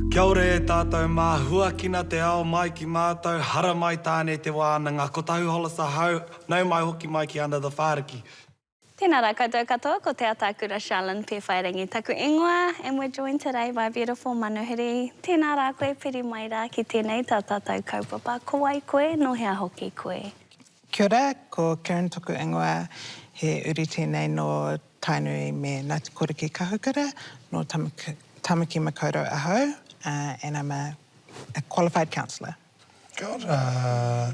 Kia ora e tātou mā huakina te ao mai ki mātou, hara mai tāne te wānanga, ko tahu holasa hau, nau mai hoki mai ki Under The Whāriki. Tēnā rā koutou katoa, ko te atākura Charlene Pewhairangi taku ingoa, and we're joined today by beautiful manuhiri. Tēnā rā koe, piri mai rā ki tēnei tā tātou kaupapa. Ko ai koe, no hea hoki koe. Kia ora, ko Kyrin tuku ingoa, he uri tēnei no tainui me Ngāti Kōriki kahukura, no Tamaki Makaurau ahau, and I'm a qualified counsellor. Kia ora.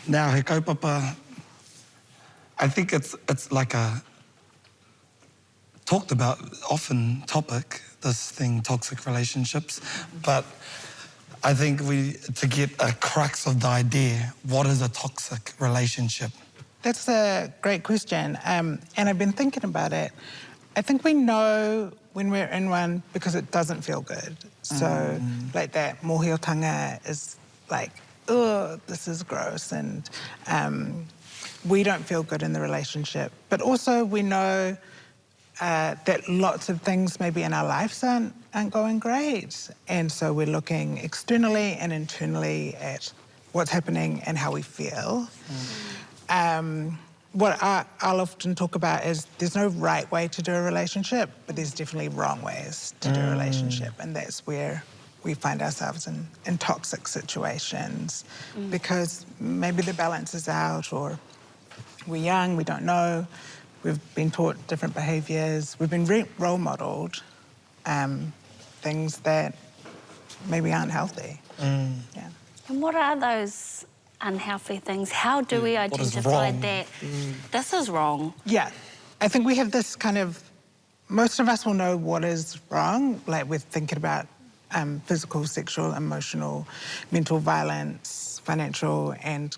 Now, he kaupapa, I think it's like a talked about often topic, this thing, toxic relationships, but I think to get a crux of the idea, what is a toxic relationship? That's a great question, and I've been thinking about it. I think we know when we're in one because it doesn't feel good. So like that mohiotanga is like, oh, this is gross, and we don't feel good in the relationship. But also we know that lots of things maybe in our lives aren't going great. And so we're looking externally and internally at what's happening and how we feel. What I'll often talk about is there's no right way to do a relationship, but there's definitely wrong ways to do a relationship. And that's where we find ourselves in toxic situations because maybe the balance is out, or we're young, we don't know, we've been taught different behaviours, we've been role modelled things that maybe aren't healthy. Yeah. And what are those unhealthy things? How do we identify that this is wrong? Yeah, I think we have this kind of, most of us will know what is wrong, like we're thinking about physical, sexual, emotional, mental violence, financial, and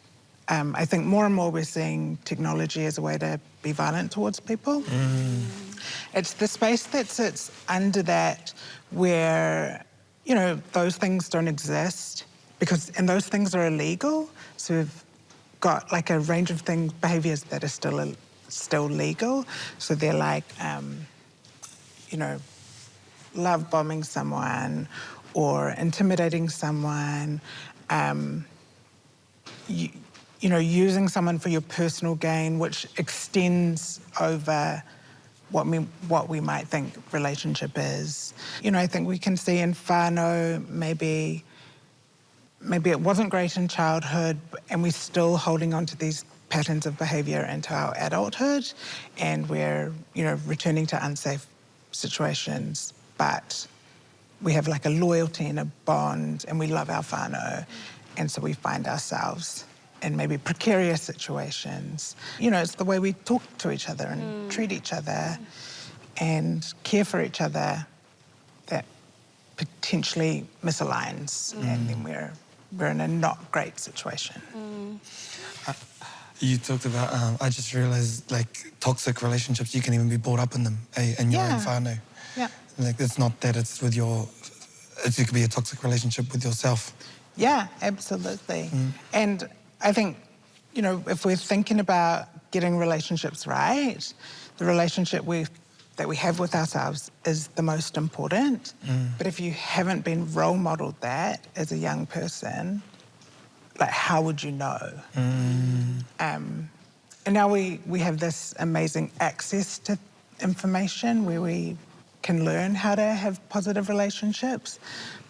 I think more and more we're seeing technology as a way to be violent towards people. It's the space that sits under that where, you know, those things don't exist and those things are illegal. So we've got like a range of behaviours that are still legal. So they're like, you know, love bombing someone or intimidating someone, you know, using someone for your personal gain, which extends over what we might think relationship is. You know, I think we can see in whānau maybe it wasn't great in childhood and we're still holding on to these patterns of behaviour into our adulthood, and we're, you know, returning to unsafe situations, but we have like a loyalty and a bond and we love our whānau, and so we find ourselves in maybe precarious situations. You know, it's the way we talk to each other and treat each other and care for each other that potentially misaligns, and then we're in a not great situation. You talked about, I just realised, like, toxic relationships, you can even be brought up in them, in your own whānau. Yeah. Like, it's not that it's with it could be a toxic relationship with yourself. Yeah, absolutely. And I think, you know, if we're thinking about getting relationships right, the relationship that we have with ourselves is the most important. But if you haven't been role modelled that as a young person, like, how would you know? And now we have this amazing access to information where we can learn how to have positive relationships.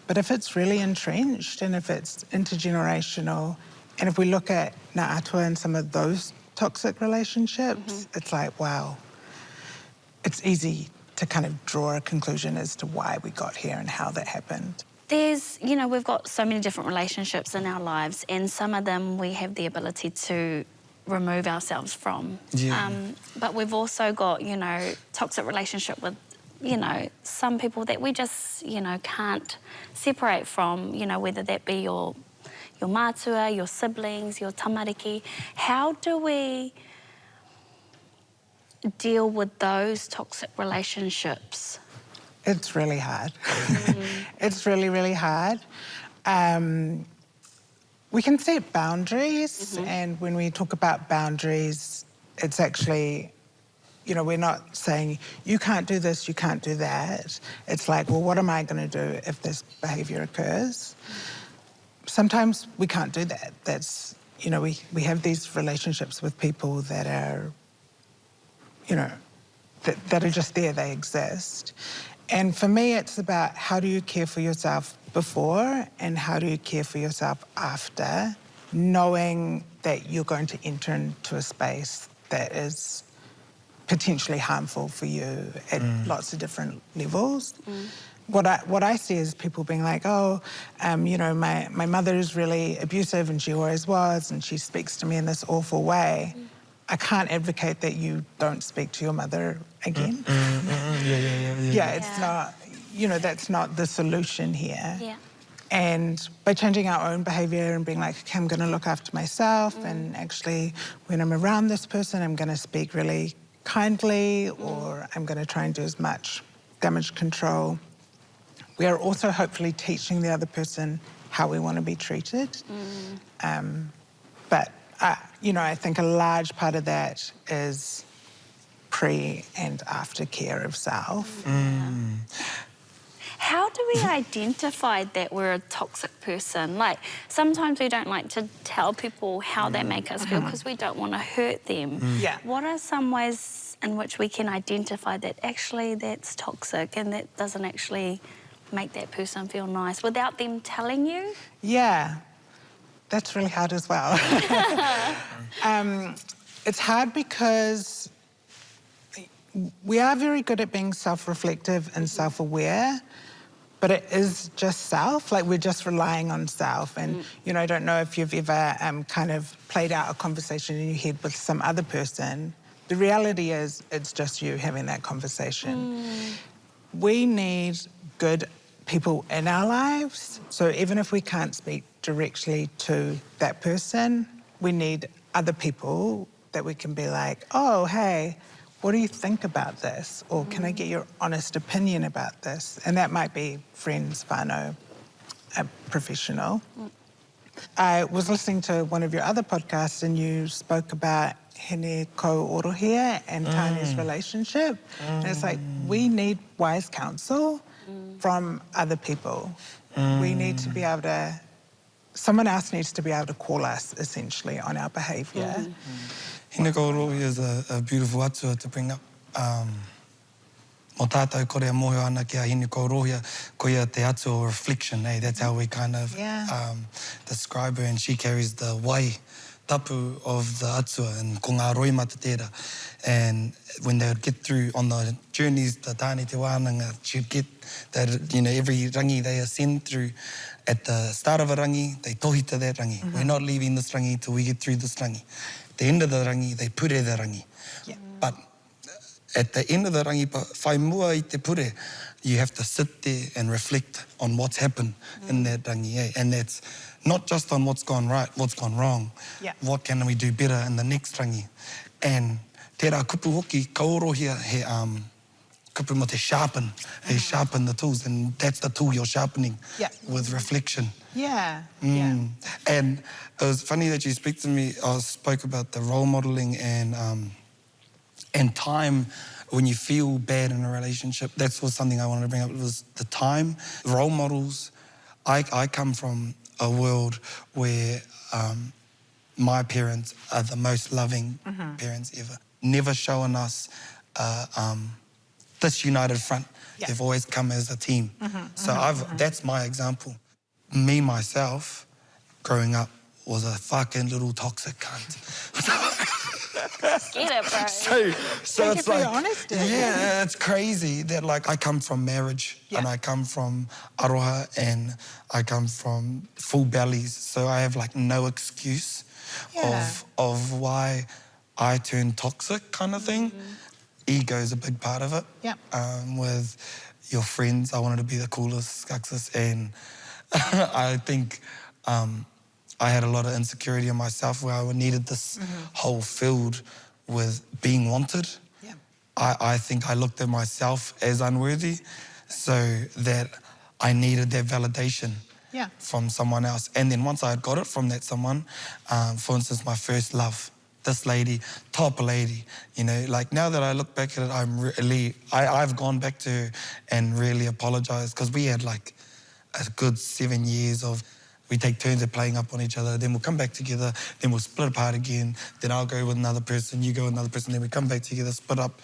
But if it's really entrenched and if it's intergenerational, and if we look at Ngā Atua and some of those toxic relationships, it's like, wow, it's easy to kind of draw a conclusion as to why we got here and how that happened. There's, you know, we've got so many different relationships in our lives, and some of them we have the ability to remove ourselves from. But we've also got, you know, toxic relationship with, you know, some people that we just, you know, can't separate from, you know, whether that be your mātua, your siblings, your tamariki. How do we deal with those toxic relationships? It's really hard. It's really, really hard. We can set boundaries, and when we talk about boundaries, it's actually You know, we're not saying, you can't do this, you can't do that. It's like, well, what am I going to do if this behaviour occurs? Sometimes we can't do that. That's, you know, we have these relationships with people that are, you know, that are just there, they exist. And for me, it's about how do you care for yourself before and how do you care for yourself after, knowing that you're going to enter into a space that is potentially harmful for you at lots of different levels. What I see is people being like, oh, you know, my mother is really abusive and she always was and she speaks to me in this awful way. I can't advocate that you don't speak to your mother again. Yeah, it's not, you know, that's not the solution here. Yeah. And by changing our own behaviour and being like, okay, I'm going to look after myself and actually when I'm around this person, I'm going to speak really kindly or I'm going to try and do as much damage control. We are also hopefully teaching the other person how we want to be treated. But, you know, I think a large part of that is pre and after care of self. How do we identify that we're a toxic person? Like, sometimes we don't like to tell people how they make us feel because we don't want to hurt them. Yeah. What are some ways in which we can identify that actually that's toxic and that doesn't actually make that person feel nice without them telling you? Yeah, that's really hard as well. It's hard because we are very good at being self-reflective and self-aware, but it is just self, like we're just relying on self. And, you know, I don't know if you've ever kind of played out a conversation in your head with some other person. The reality is it's just you having that conversation. We need good people in our lives. So even if we can't speak directly to that person, we need other people that we can be like, oh, hey, what do you think about this? Or can I get your honest opinion about this? And that might be friends, whānau, a professional. I was listening to one of your other podcasts and you spoke about hene ko-orohia and Tane's relationship. And it's like, we need wise counsel from other people. We need to be able to, someone else needs to be able to call us, essentially, on our behaviour. Hine ko-orohia is a beautiful atua to bring up. Mo tātou kore moho ana ki a hine ko-orohia, ko ia te atua reflection, eh? That's how we kind of describe her, and she carries the wai tapu of the atua and ko ngā roi mata tērā. And when they would get through on the journeys, the tāne te wānanga, she'd get that, you know, every rangi they ascend through, at the start of a rangi, they tohita that rangi. We're not leaving this rangi till we get through this rangi. At the end of the rangi, they pure the rangi. But at the end of the rangi, whai mua I te pure, you have to sit there and reflect on what's happened in that rangi. Eh? And that's not just on what's gone right, what's gone wrong. What can we do better in the next rangi? And tērā kupu hoki, ka-orohia, he kupu mo te sharpen. He sharpen the tools, and that's the tool you're sharpening with reflection. And it was funny that you spoke about the role modelling and time when you feel bad in a relationship. That was something I wanted to bring up. It was the time, role models. I come from a world where my parents are the most loving parents ever. Never showing us disunited front. They've always come as a team. So that's my example. Me, myself, growing up, was a fucking little toxic cunt. Get it, bro. So Thank it's you for like, your honesty. yeah, it's crazy that like I come from marriage and I come from aroha and I come from full bellies. So I have like no excuse of why I turned toxic kind of thing. Ego is a big part of it. With your friends, I wanted to be the coolest, skaxest, and I think I had a lot of insecurity in myself where I needed this hole filled with being wanted. I think I looked at myself as unworthy, so that I needed that validation from someone else. And then once I had got it from that someone, for instance, my first love, this lady, top lady, you know. Like, now that I look back at it, I've gone back to her and really apologized, because we had like a good 7 years of, we take turns at playing up on each other, then we'll come back together, then we'll split apart again, then I'll go with another person, you go with another person, then we come back together, split up.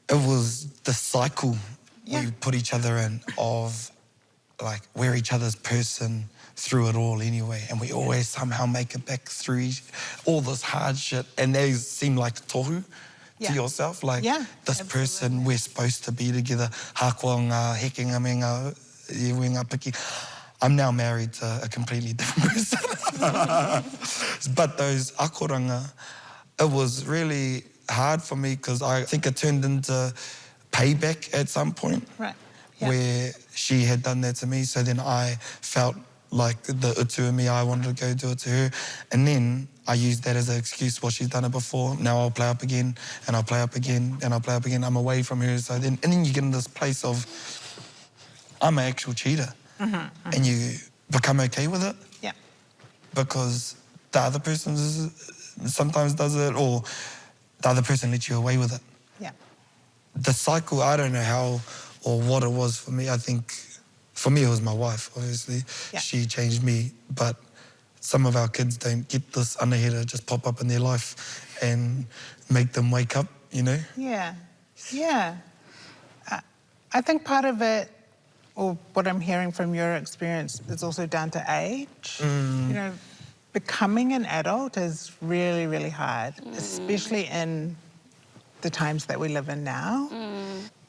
It was the cycle we put each other in of, like, we're each other's person through it all anyway, and we always somehow make it back through all this hard shit, and they seem like tohu to yourself, like, this person we're supposed to be together. Hākua ngā hekenga me ngā iwi ngā piki. I'm now married to a completely different person. But those akoranga, it was really hard for me, because I think it turned into payback at some point, where she had done that to me. So then I felt like the utu in me, I wanted to go do it to her. And then I used that as an excuse. Well, she's done it before. Now I'll play up again, and I'll play up again, and I'll play up again. I'm away from her. So then, and then you get in this place of, I'm an actual cheater. And you become okay with it. Because the other person sometimes does it, or the other person lets you away with it. The cycle, I don't know how or what it was for me. I think for me it was my wife, obviously. She changed me, but some of our kids don't get this anahera just pop up in their life and make them wake up, you know? I think part of it, or what I'm hearing from your experience, is also down to age. You know, becoming an adult is really, really hard, especially in the times that we live in now.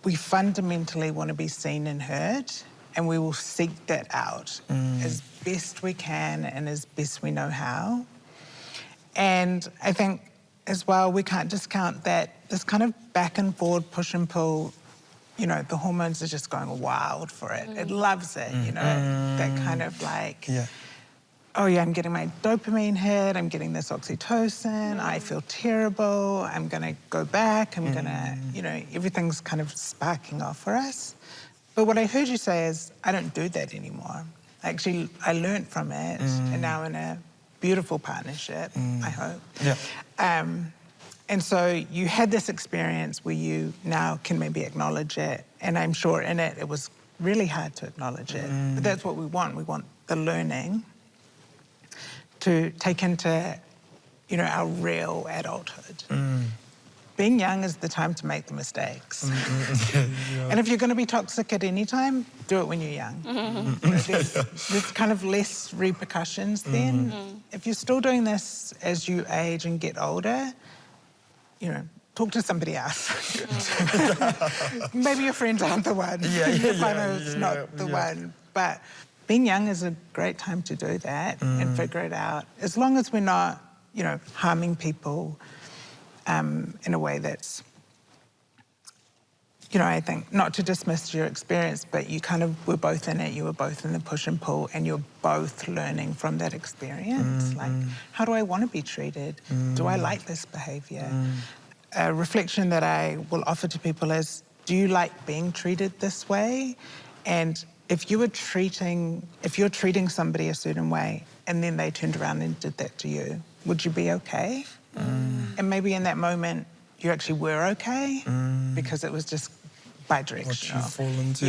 We fundamentally want to be seen and heard, and we will seek that out as best we can and as best we know how. And I think as well, we can't discount that this kind of back and forward, push and pull, you know, the hormones are just going wild for it. It loves it, you know, that kind of like, oh yeah, I'm getting my dopamine hit, I'm getting this oxytocin, I feel terrible, I'm gonna go back, I'm gonna, you know, everything's kind of sparking off for us. But what I heard you say is, I don't do that anymore. Actually, I learned from it, and now in a beautiful partnership, I hope. And so you had this experience where you now can maybe acknowledge it, and I'm sure in it, it was really hard to acknowledge it. But that's what we want. We want the learning to take into, you know, our real adulthood. Being young is the time to make the mistakes. And if you're going to be toxic at any time, do it when you're young. You know, there's kind of less repercussions then. If you're still doing this as you age and get older, you know, talk to somebody else. Maybe your friends aren't the one. Your partner's not the one. But being young is a great time to do that and figure it out. As long as we're not, you know, harming people in a way that's, you know, I think, not to dismiss your experience, but you kind of were both in it, you were both in the push and pull, and you're both learning from that experience. Like, how do I want to be treated? Do I like this behaviour? A reflection that I will offer to people is, do you like being treated this way? And if you're treating somebody a certain way and then they turned around and did that to you, would you be okay? And maybe in that moment, you actually were okay because it was just bi-directional. What you fall into.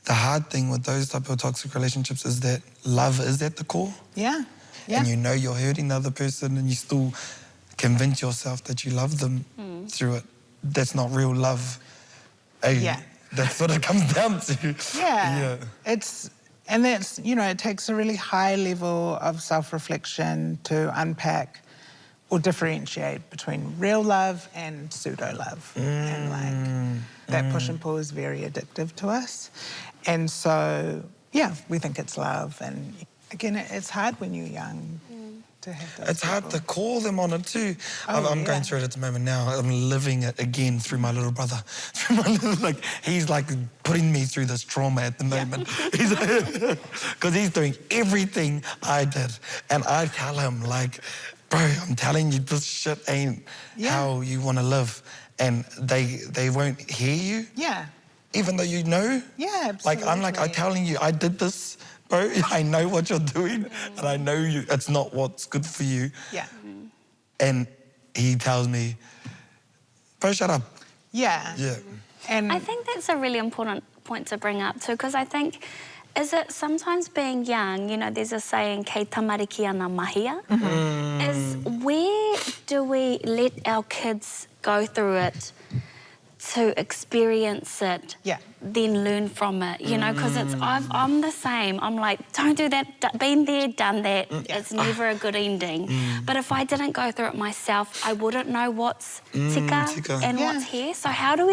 The hard thing with those type of toxic relationships is that love is at the core. And you know you're hurting the other person, and you still convince yourself that you love them through it. That's not real love. That's what it comes down to. And that's, you know, it takes a really high level of self-reflection to unpack or differentiate between real love and pseudo-love. And like, that push and pull is very addictive to us. And so, we think it's love. And again, it's hard when you're young to have those It's hard to call them on it too. I'm going through it at the moment now. I'm living it again through my little brother. He's like putting me through this trauma at the moment. Because he's doing everything I did. And I tell him, like, bro, I'm telling you, this shit ain't how you want to live. And they won't hear you. Even though you know. Absolutely. Like, I'm telling you, I did this. Bro, I know what you're doing, and I know it's not what's good for you. And he tells me, bro, shut up. Yeah. Yeah. And I think that's a really important point to bring up too, because I think, is it sometimes being young, you know, there's a saying, kei tamariki ana mahia, is where do we let our kids go through it to experience it, then learn from it, you know, because I'm the same. I'm like, don't do that, been there, done that. It's never a good ending. But if I didn't go through it myself, I wouldn't know what's tika and what's here. So how do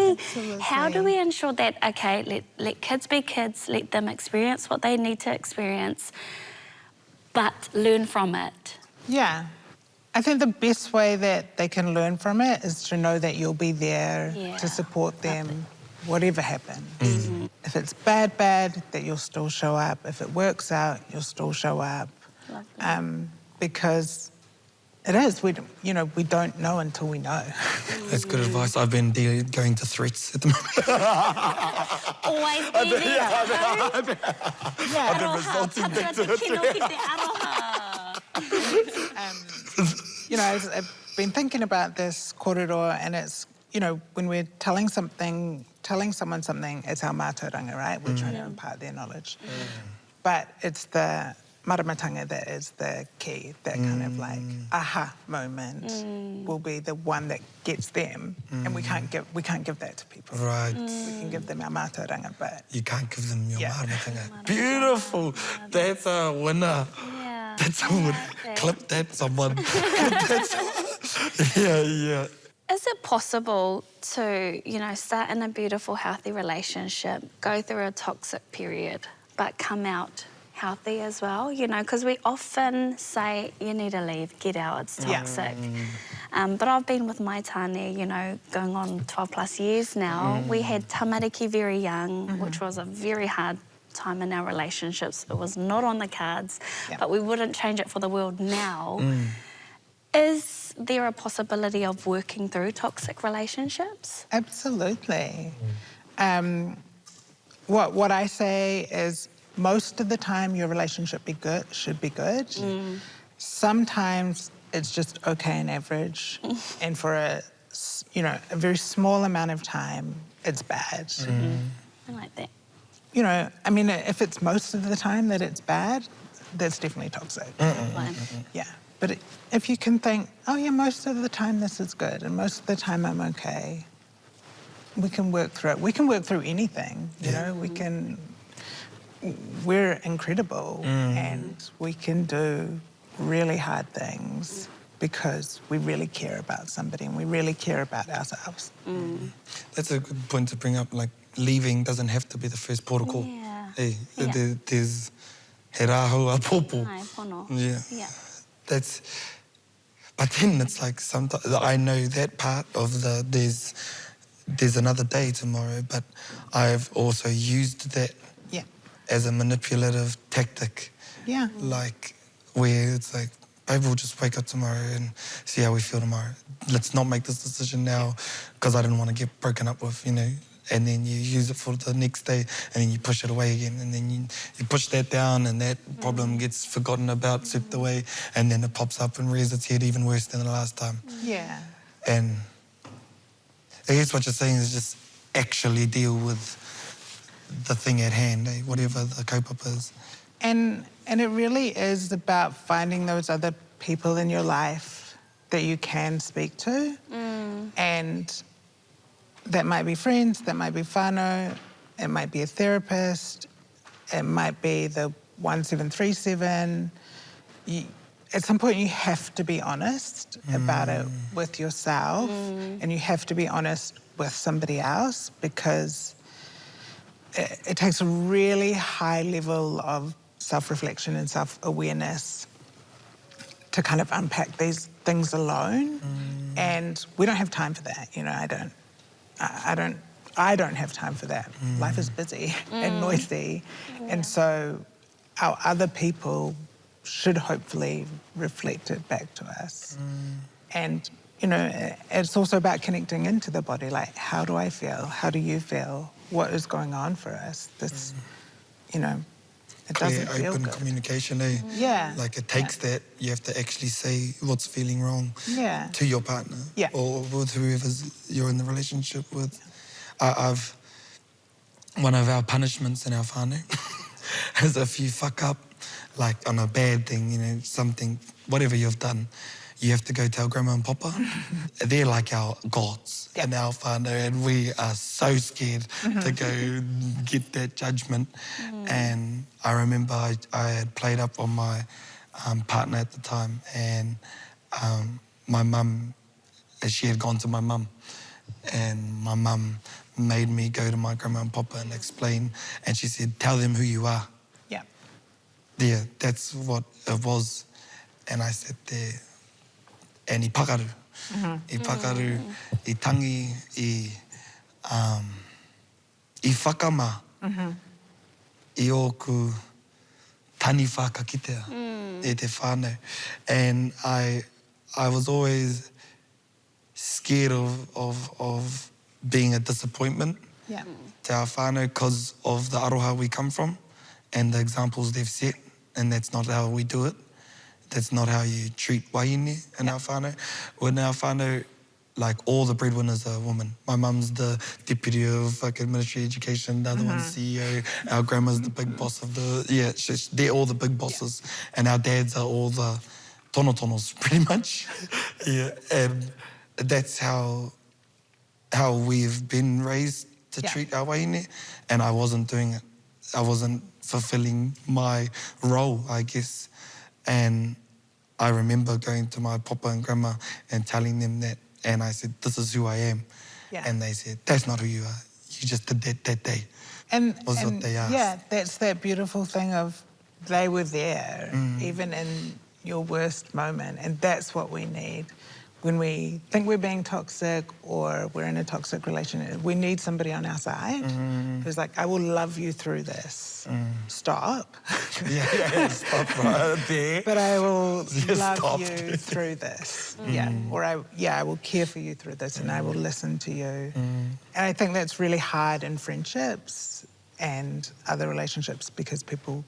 we ensure that, okay, let kids be kids, let them experience what they need to experience, but learn from it? Yeah. I think the best way that they can learn from it is to know that you'll be there to support them, whatever happens. If it's bad, that you'll still show up. If it works out, you'll still show up. Because it is, we don't know until we know. That's good advice. I've been going to threats at the moment. Always be there. I've been resulting back to it. You know, I've been thinking about this korero, and it's, you know, when we're telling someone something, it's our mātauranga, right? We're trying to impart their knowledge. But it's the maramatanga that is the key, that kind of like aha moment will be the one that gets them, and we can't give that to people. Right. We can give them our mātauranga, but you can't give them your maramatanga. Beautiful. That's a winner. Yeah. That's a winner. Clip that, someone. Yeah. Is it possible to, you know, start in a beautiful, healthy relationship, go through a toxic period, but come out healthy as well? You know, because we often say, you need to leave, get out, it's toxic. But I've been with my tāne, you know, going on 12 plus years now. We had tamariki very young, which was a very hard time in our relationships. It was not on the cards, but we wouldn't change it for the world now. Is there a possibility of working through toxic relationships? Absolutely. What I say is most of the time your relationship should be good. Sometimes it's just okay and average, and for a very small amount of time, it's bad. I like that. You know, I mean, if it's most of the time that it's bad, that's definitely toxic. Yeah. But if you can think, oh yeah, most of the time this is good, and most of the time I'm okay, we can work through it. We can work through anything, you know, we're incredible, and we can do really hard things because we really care about somebody and we really care about ourselves. That's a good point to bring up, like leaving doesn't have to be the first port of call. Hey, there's he rāhua pōpō. Yeah. But then it's like sometimes I know that part of there's another day tomorrow, but I've also used that as a manipulative tactic. Yeah. Like where it's like, babe, we'll just wake up tomorrow and see how we feel tomorrow. Let's not make this decision now because I didn't want to get broken up with, you know. And then you use it for the next day, and then you push it away again, and then you push that down, and that problem gets forgotten about, swept away, and then it pops up and rears its head even worse than the last time. Yeah. And I guess what you're saying is just actually deal with the thing at hand, whatever the kaupapa is. And it really is about finding those other people in your life that you can speak to, and that might be friends, that might be whānau, it might be a therapist, it might be the 1737. At some point you have to be honest about it with yourself, and you have to be honest with somebody else, because it takes a really high level of self-reflection and self-awareness to kind of unpack these things alone. And we don't have time for that, you know, I don't have time for that. Life is busy and noisy. And so our other people should hopefully reflect it back to us. And, you know, it's also about connecting into the body, like, how do I feel? How do you feel? What is going on for us? This, you know. It clear, doesn't feel open good. communication, eh? Yeah. Like it takes that, you have to actually say what's feeling wrong Yeah. to your partner Yeah. or with whoever you're in the relationship with. One of our punishments in our whānau is if you fuck up, like on a bad thing, you know, something, whatever you've done, you have to go tell grandma and papa. They're like our gods in our whānau, and we are so scared to go get that judgment. And I remember I had played up on my partner at the time, and my mum, she had gone to my mum, and my mum made me go to my grandma and papa and explain, and she said, tell them who you are. Yeah. Yeah, that's what it was. And I said there, and I pakaru. I pakaru, I tangi, I whakama, I oku tani whakakitea, e te whānau. And I was always scared of being a disappointment Yeah. to our whānau because of the aroha we come from and the examples they've set, and that's not how we do it. That's not how you treat waiine in our whānau. In our whānau, like all the breadwinners are women. My mum's the deputy of military education, the other one's CEO, our grandma's the big boss of they're all the big bosses, and our dads are all the tonotonos, pretty much. And that's how we've been raised to treat our waiine, and I wasn't doing it. I wasn't fulfilling my role, I guess. And I remember going to my papa and grandma and telling them that, and I said, this is who I am. Yeah. And they said, that's not who you are. You just did that day. And what they asked. Yeah, that's that beautiful thing of they were there, even in your worst moment. And that's what we need. When we think we're being toxic or we're in a toxic relationship, we need somebody on our side who's like, I will love you through this. Stop. Stop right there. But I will love stop. you through this. Or I will care for you through this, and I will listen to you. And I think that's really hard in friendships and other relationships because people,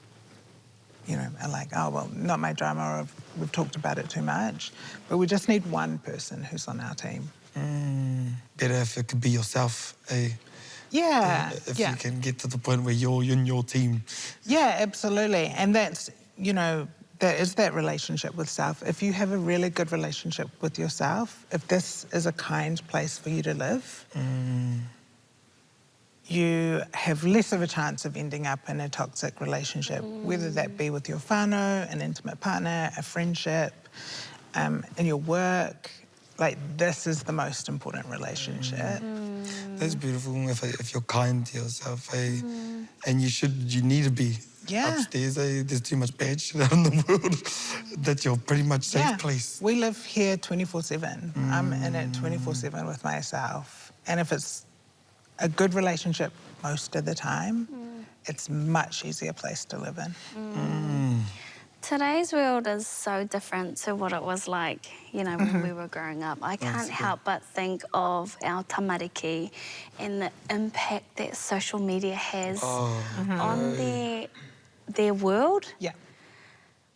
you know, are like, oh, well, not my drama, or we've talked about it too much. But we just need one person who's on our team. Better if it could be yourself, eh? Yeah. If you can get to the point where you're in your team. Yeah, absolutely. And that's, you know, that is that relationship with self. If you have a really good relationship with yourself, if this is a kind place for you to live, you have less of a chance of ending up in a toxic relationship, whether that be with your whānau, an intimate partner, a friendship, in your work. Like, this is the most important relationship. That's beautiful if you're kind to yourself, eh? And you need to be upstairs, eh? There's too much bad shit out in the world that you're pretty much safe place. We live here 24/7. I'm in it 24/7 with myself. And if it's a good relationship most of the time, it's a much easier place to live in. Today's world is so different to what it was like, you know, when we were growing up. I can't help but think of our tamariki and the impact that social media has on their world. Yeah.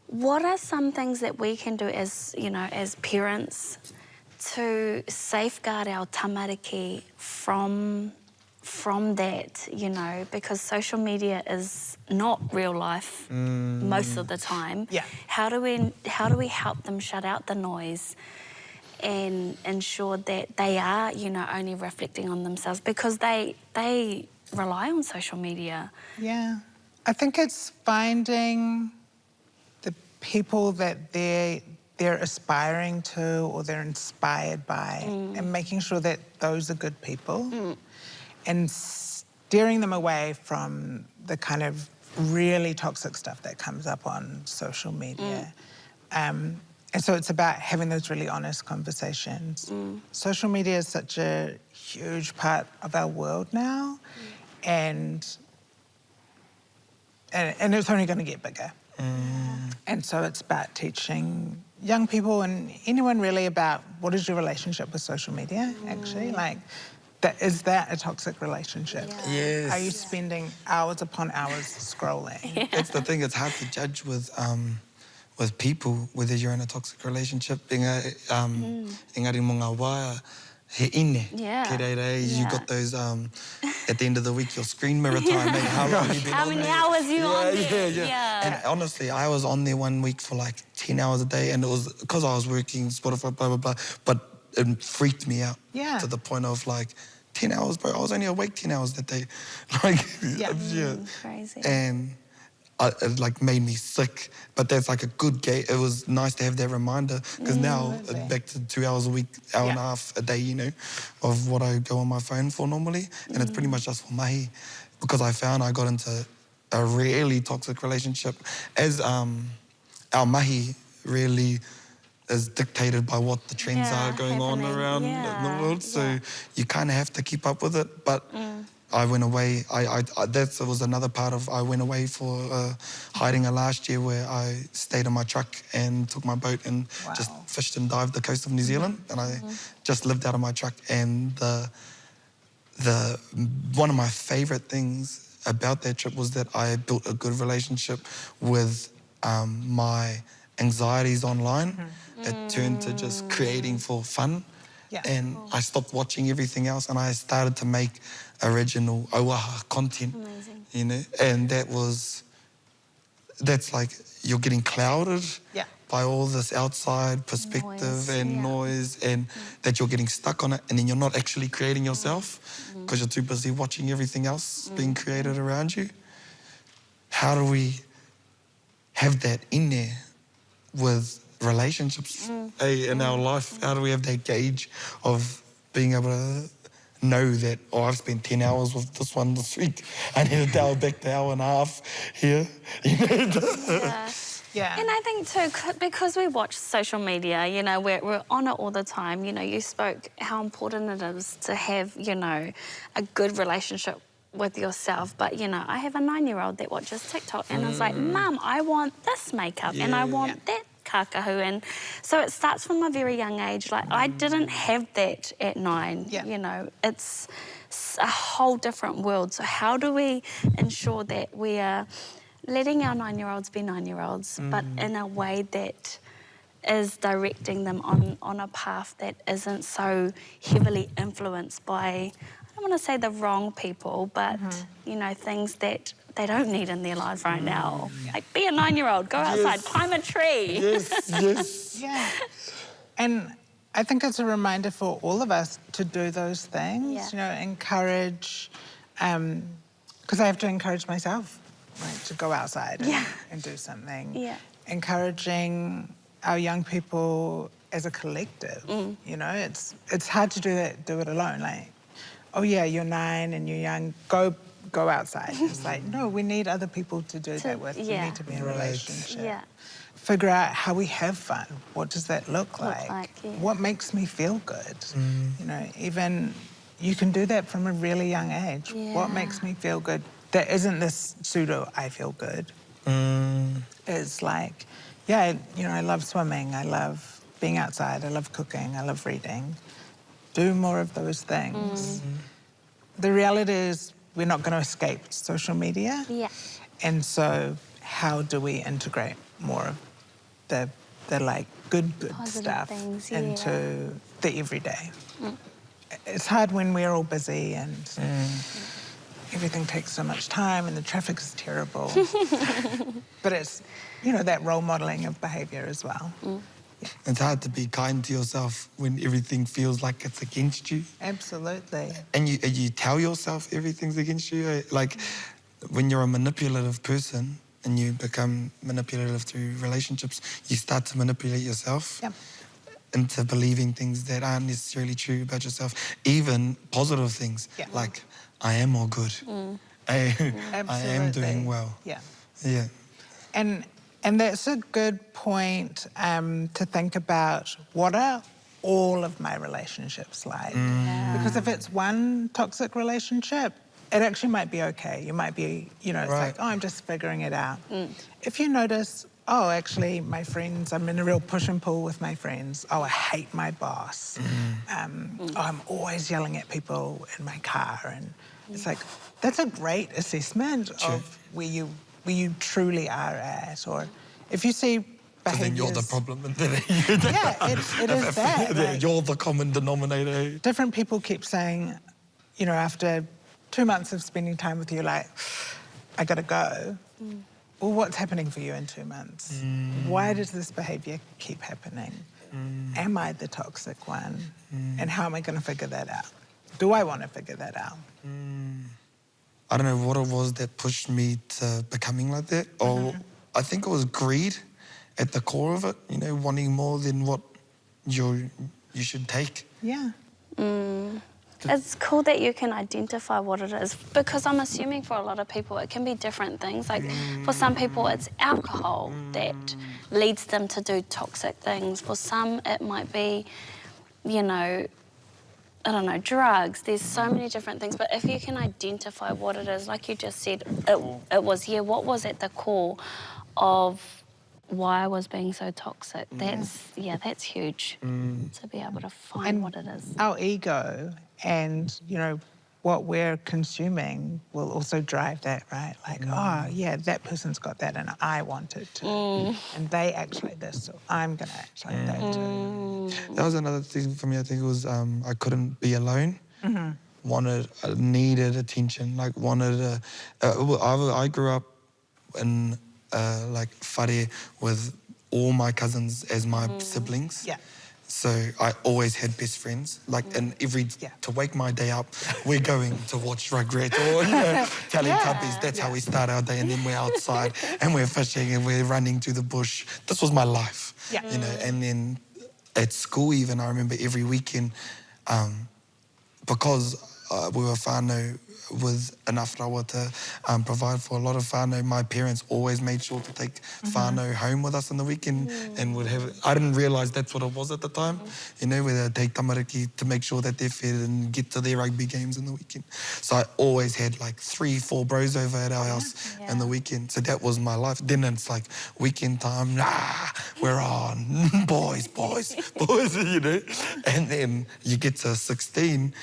What are some things that we can do as, you know, as parents to safeguard our tamariki from that, you know, because social media is not real life most of the time. Yeah. How do we help them shut out the noise and ensure that they are, you know, only reflecting on themselves, because they rely on social media? Yeah. I think it's finding the people that they're aspiring to or they're inspired by and making sure that those are good people. And steering them away from the kind of really toxic stuff that comes up on social media. And so it's about having those really honest conversations. Social media is such a huge part of our world now, and it's only going to get bigger. And so it's about teaching young people and anyone really about what is your relationship with social media, actually. Like, Is that a toxic relationship? Yeah. Yes. Are you spending hours upon hours scrolling? That's the thing. It's hard to judge with people whether you're in a toxic relationship. Engari mo ngā wā, he ine. Yeah. Ke reire, you Yeah. got those, at the end of the week, your screen mirror time, eh? How long have you been How on many there? hours you on Yeah, there? yeah. Yeah. And honestly, I was on there one week for like 10 hours a day, and it was because I was working, Spotify, blah, blah, blah, but it freaked me out Yeah. to the point of like, 10 hours, bro. I was only awake 10 hours that day. Like, Yeah. Crazy. And it like made me sick. But that's like a good gate. It was nice to have that reminder because now Absolutely. back to 2 hours a week, hour and a half a day, you know, of what I go on my phone for normally. And it's pretty much just for mahi because I found I got into a really toxic relationship as our mahi really is dictated by what the trends Yeah, are going on happening. around in Yeah, the world. So yeah. you kind of have to keep up with it. But I went away. That was another part of I went away for hiding last year where I stayed in my truck and took my boat and just Wow. fished and dived the coast of New Zealand. And I just lived out of my truck. And the one of my favorite things about that trip was that I built a good relationship with my anxieties online. It turned to just creating for fun. Yeah. And I stopped watching everything else and I started to make original auaha content. Amazing. You know, and that's like you're getting clouded Yeah. by all this outside perspective Noise, and yeah. noise and that you're getting stuck on it and then you're not actually creating yourself because you're too busy watching everything else being created around you. How do we have that in there with relationships in our life? How do we have that gauge of being able to know that, oh, I've spent 10 hours with this one this week. I need to dial back to hour and a half here. You know? Yeah. Yeah. And I think too, because we watch social media, you know, we're on it all the time. You know, you spoke how important it is to have, you know, a good relationship with yourself. But, you know, I have a 9-year-old that watches TikTok and is like, Mum, I want this makeup and I want that kakahu. And so it starts from a very young age. Like, I didn't have that at 9. Yeah. You know, it's a whole different world. So how do we ensure that we are letting our 9-year-olds be 9-year-olds, but in a way that is directing them on a path that isn't so heavily influenced by, I don't want to say the wrong people, but, you know, things that they don't need in their lives right now. Like, be a 9-year-old, go outside, climb a tree. Yes. Yeah. And I think it's a reminder for all of us to do those things, you know, encourage, because I have to encourage myself, right, to go outside and do something. Yeah. Encouraging our young people as a collective, you know, it's hard to do it alone. Like, oh yeah, you're 9 and you're young, go outside. It's like, no, we need other people to do that with. We need to be in a relationship. Yeah. Figure out how we have fun. What does that look like? yeah. What makes me feel good? You know, even you can do that from a really young age. What Yeah. makes me feel good? There isn't this pseudo I feel good. It's like, yeah, you know, I love swimming. I love being outside. I love cooking. I love reading. Do more of those things. The reality is we're not going to escape social media. Yeah. And so how do we integrate more of the like good Positive stuff things, into the everyday? It's hard when we're all busy and everything takes so much time and the traffic is terrible. But it's, you know, that role modelling of behaviour as well. It's hard to be kind to yourself when everything feels like it's against you. Absolutely. And you tell yourself everything's against you. Like, when you're a manipulative person and you become manipulative through relationships, you start to manipulate yourself into believing things that aren't necessarily true about yourself, even positive things, like, I am all good. I am doing well. Yeah. Yeah. And that's a good point to think about, what are all of my relationships like? Because if it's one toxic relationship, it actually might be okay. You might be, you know, it's like, oh, I'm just figuring it out. If you notice oh, actually, my friends, I'm in a real push and pull with my friends. Oh, I hate my boss. Oh, I'm always yelling at people in my car. And it's like, that's a great assessment of where you truly are at. Or if you see behaviours... So then you're the problem. Yeah, it is that. Like, you're the common denominator. different people keep saying, you know, after 2 months of spending time with you, like, I got to go. Well, what's happening for you in 2 months? Why does this behaviour keep happening? Am I the toxic one? And how am I going to figure that out? Do I want to figure that out? I don't know what it was that pushed me to becoming like that. Or I think it was greed at the core of it, you know, wanting more than what you should take. Yeah. It's cool that you can identify what it is, because I'm assuming for a lot of people it can be different things. Like for some people it's alcohol that leads them to do toxic things. For some it might be, you know, I don't know, drugs. There's so many different things. But if you can identify what it is, like you just said, it was, what was at the core of why I was being so toxic. That's huge to be able to find what it is. Our ego and, you know, what we're consuming will also drive that, right? Like, oh, yeah, that person's got that and I want it too. And they act like this, so I'm going to act like that too. That was another thing for me. I think it was I couldn't be alone. Needed attention, like wanted I grew up in like whare with all my cousins as my siblings. Yeah. So I always had best friends. Like, and to wake my day up, we're going to watch Rugrats or, you know, Teletubbies. That's how we start our day. And then we're outside and we're fishing and we're running to the bush. This was my life, you know. And then at school even, I remember every weekend, because we were whānau with enough rawa to provide for a lot of whānau, my parents always made sure to take whānau home with us on the weekend and would have... I didn't realise that's what it was at the time, you know, where they'd take tamariki to make sure that they're fed and get to their rugby games on the weekend. So I always had like 3-4 bros over at our house on the weekend. So that was my life. Then it's like weekend time, we're on, boys, you know. And then you get to 16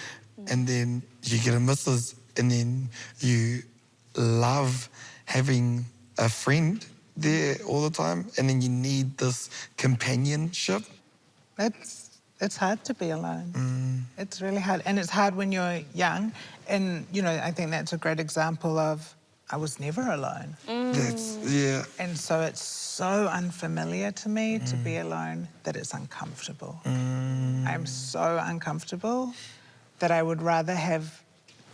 and then you get a missus, and then you love having a friend there all the time, and then you need this companionship. It's hard to be alone. It's really hard. And it's hard when you're young. And, you know, I think that's a great example of I was never alone. And so it's so unfamiliar to me to be alone that it's uncomfortable. I'm so uncomfortable that I would rather have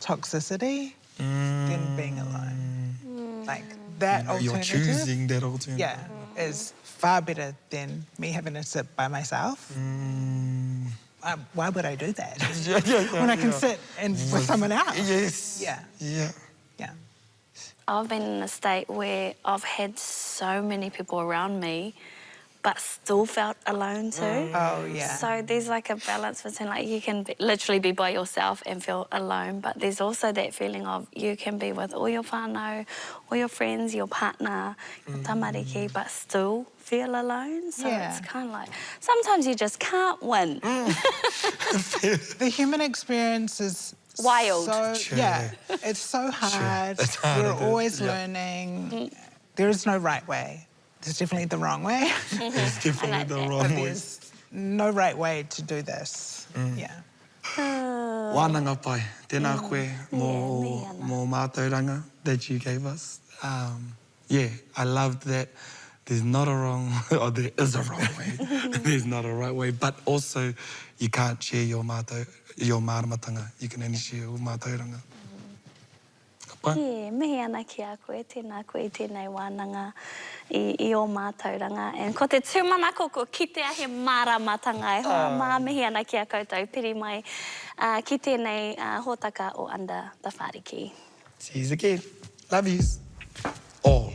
toxicity than being alone. Like, that alternative... You're choosing that alternative. Yeah, is far better than me having to sit by myself. Why would I do that? When I can sit with someone else. Yes. Yeah. I've been in a state where I've had so many people around me but still felt alone too. Oh, yeah. So there's like a balance between, like, you can literally be by yourself and feel alone, but there's also that feeling of you can be with all your whānau, all your friends, your partner, your tamariki, but still feel alone. So it's kind of like, sometimes you just can't win. The human experience is wild. It's so hard. It's hard. We're always learning. There is no right way. There's definitely the wrong way. There's definitely the wrong way. There's no right way to do this. Wānanga pai, tēnā koe mō mātauranga that you gave us. I loved that. There's not a wrong, or there is a wrong way. There's not a right way, but also you can't share your māramatanga. You can only share your mātauranga. Mihi ana ki a koe, tēnā koe I tēnei wānanga I o mātauranga. And ko te tūmanako ko kitea he māramatanga e hoa mā, mihi ana ki a koutou, piri mai ki tēnei hōtaka o Under The Whāriki. See you again. Love yous. All.